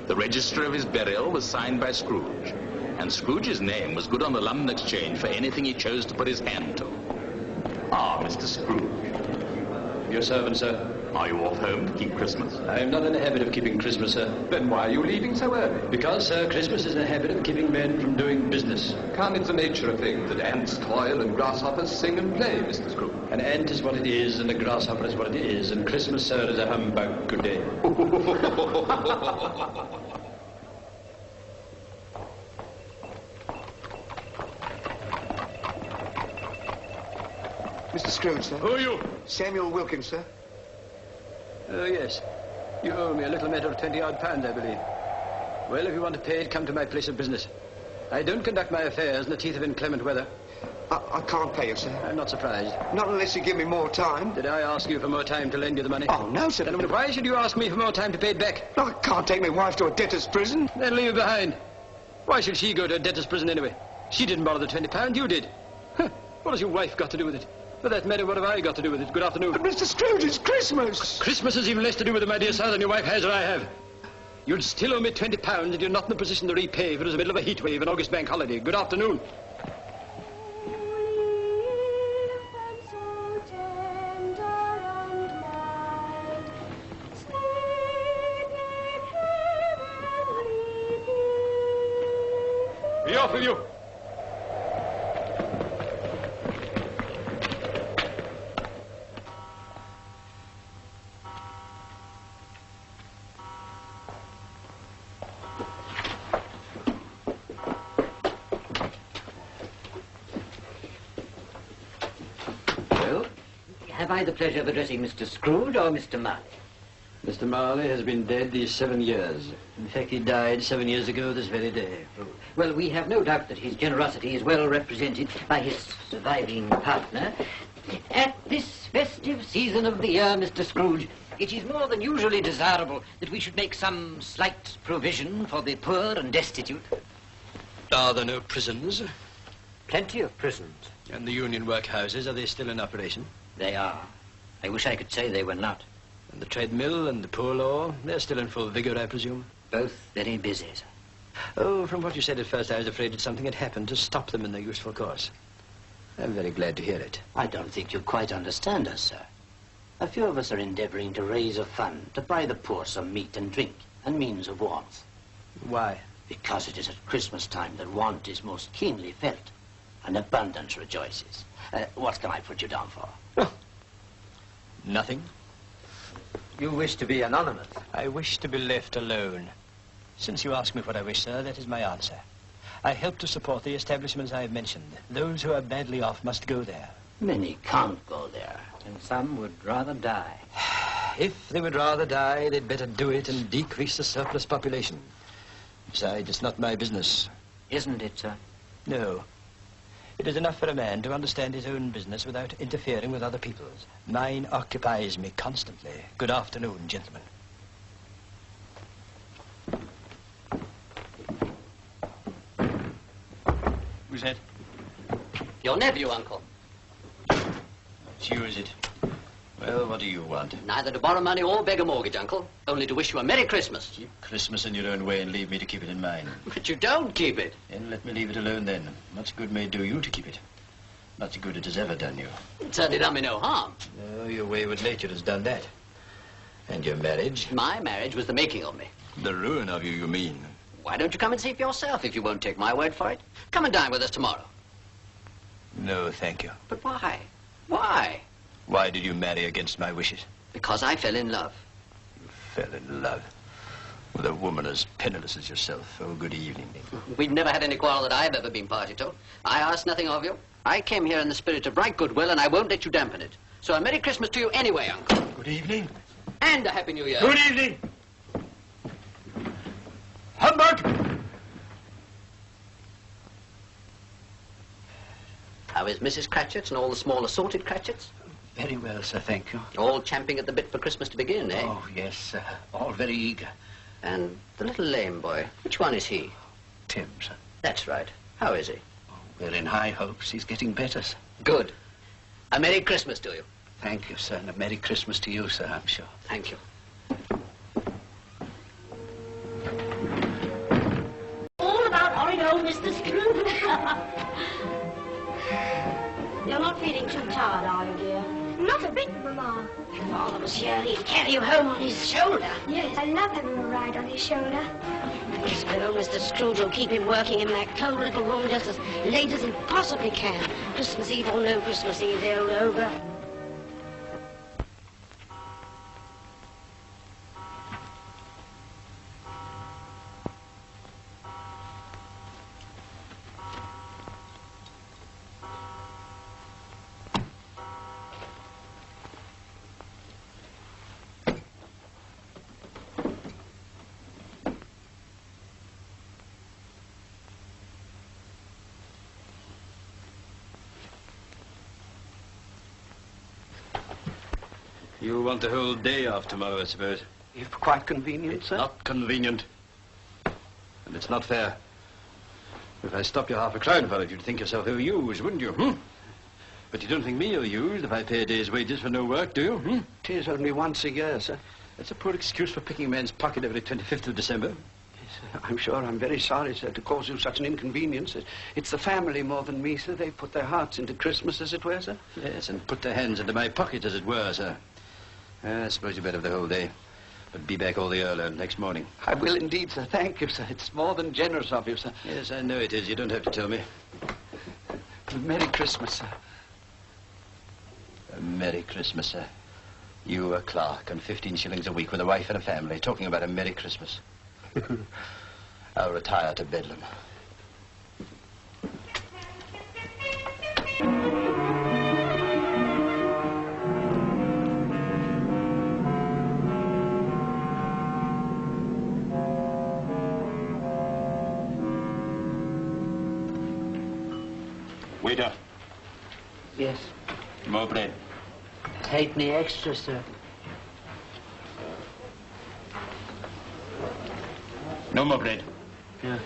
The register of his burial was signed by Scrooge, and Scrooge's name was good on the London Exchange for anything he chose to put his hand to. Ah, Mr. Scrooge. Your servant, sir. Are you off home to keep Christmas? I am not in the habit of keeping Christmas, sir. Then why are you leaving so early? Because, sir, Christmas is a habit of keeping men from doing business. Can't it's the nature of things that ants toil and grasshoppers sing and play, Mr. Scrooge? An ant is what it is, and a grasshopper is what it is, and Christmas, sir, is a humbug. Good day. Mr. Scrooge, sir. Who are you? Samuel Wilkins, sir. Oh, yes. You owe me a little matter of 20-odd pounds, I believe. Well, if you want to pay it, come to my place of business. I don't conduct my affairs in the teeth of inclement weather. I can't pay you, sir. I'm not surprised. Not unless you give me more time. Did I ask you for more time to lend you the money? Oh, no, sir. Then why should you ask me for more time to pay it back? No, I can't take my wife to a debtor's prison. Then leave her behind. Why should she go to a debtor's prison anyway? She didn't borrow the £20, you did. Huh. What has your wife got to do with it? For that matter, what have I got to do with it? Good afternoon. But, Mr. Scrooge, it's Christmas. Christmas has even less to do with it, my dear sir, than your wife has or I have. You'd still owe me £20 and you're not in a position to repay if it was the middle of a heat wave, an August bank holiday. Good afternoon. Be off with you. Have I the pleasure of addressing Mr. Scrooge or Mr. Marley? Mr. Marley has been dead these 7 years. In fact, he died 7 years ago this very day. Well, we have no doubt that his generosity is well represented by his surviving partner. At this festive season of the year, Mr. Scrooge, it is more than usually desirable that we should make some slight provision for the poor and destitute. Are there no prisons? Plenty of prisons. And the union workhouses, are they still in operation? They are. I wish I could say they were not. And the treadmill and the poor law, they're still in full vigor, I presume? Both very busy, sir. Oh, from what you said at first, I was afraid that something had happened to stop them in their useful course. I'm very glad to hear it. I don't think you quite understand us, sir. A few of us are endeavoring to raise a fund to buy the poor some meat and drink and means of warmth. Why? Because it is at Christmas time that want is most keenly felt and abundance rejoices. What can I put you down for? Oh, nothing. You wish to be anonymous? I wish to be left alone. Since you ask me what I wish, sir, that is my answer. I help to support the establishments I have mentioned. Those who are badly off must go there. Many can't go there, and some would rather die. If they would rather die, they'd better do it and decrease the surplus population. Besides, it's not my business. Isn't it, sir? No. It is enough for a man to understand his own business without interfering with other people's. Mine occupies me constantly. Good afternoon, gentlemen. Who's that? Your nephew, Uncle. It's you, is it? Well, what do you want? Neither to borrow money or beg a mortgage, Uncle. Only to wish you a Merry Christmas. Keep Christmas in your own way and leave me to keep it in mine. But you don't keep it. Then let me leave it alone then. Much good may do you to keep it. Much good it has ever done you. It certainly done me no harm. Oh, your wayward nature has done that. And your marriage? My marriage was the making of me. The ruin of you, you mean? Why don't you come and see for yourself if you won't take my word for it? Come and dine with us tomorrow. No, thank you. But why? Why? Why did you marry against my wishes? Because I fell in love. You fell in love with a woman as penniless as yourself. Oh, good evening. We've never had any quarrel that I've ever been party to. I asked nothing of you. I came here in the spirit of right goodwill, and I won't let you dampen it. So a Merry Christmas to you anyway, Uncle. Good evening. And a Happy New Year. Good evening. Humbug! How is Mrs. Cratchits and all the small assorted Cratchits? Very well, sir, thank you. All champing at the bit for Christmas to begin, eh? Oh, yes, sir. All very eager. And the little lame boy, which one is he? Tim, sir. That's right. How is he? Oh, we're in high hopes. He's getting better, sir. Good. A Merry Christmas to you. Thank you, sir, and a Merry Christmas to you, sir, I'm sure. Thank you. You're not feeling too tired, are you, dear? Not a bit, Mama. If Father was here, he'd carry you home on his shoulder. Yes, I love having a ride on his shoulder. Yes, but old Mr. Scrooge will keep him working in that cold little room just as late as he possibly can. Christmas Eve or no Christmas Eve, the old ogre. You want the whole day off tomorrow, I suppose. If quite convenient, It's sir. not convenient. And it's not fair. If I stop you half a crown for it, you'd think yourself ill-used, wouldn't you, But you don't think me ill-used if I pay a day's wages for no work, do you, It is only once a year, sir. That's a poor excuse for picking a man's pocket every 25th of December. Yes, I'm sure I'm very sorry, sir, to cause you such an inconvenience. It's the family more than me, sir. They put their hearts into Christmas, as it were, sir. Yes, and put their hands into my pocket, as it were, sir. I suppose you better have the whole day. But be back all the earlier next morning. I will indeed, sir. Thank you, sir. It's more than generous of you, sir. Yes, I know it is. You don't have to tell me. Merry Christmas, sir. A Merry Christmas, sir. You, a clerk, and 15 shillings a week with a wife and a family, talking about a Merry Christmas. I'll retire to Bedlam. Waiter, Yes. more bread. Halfpenny extra, sir. No more bread. Yes.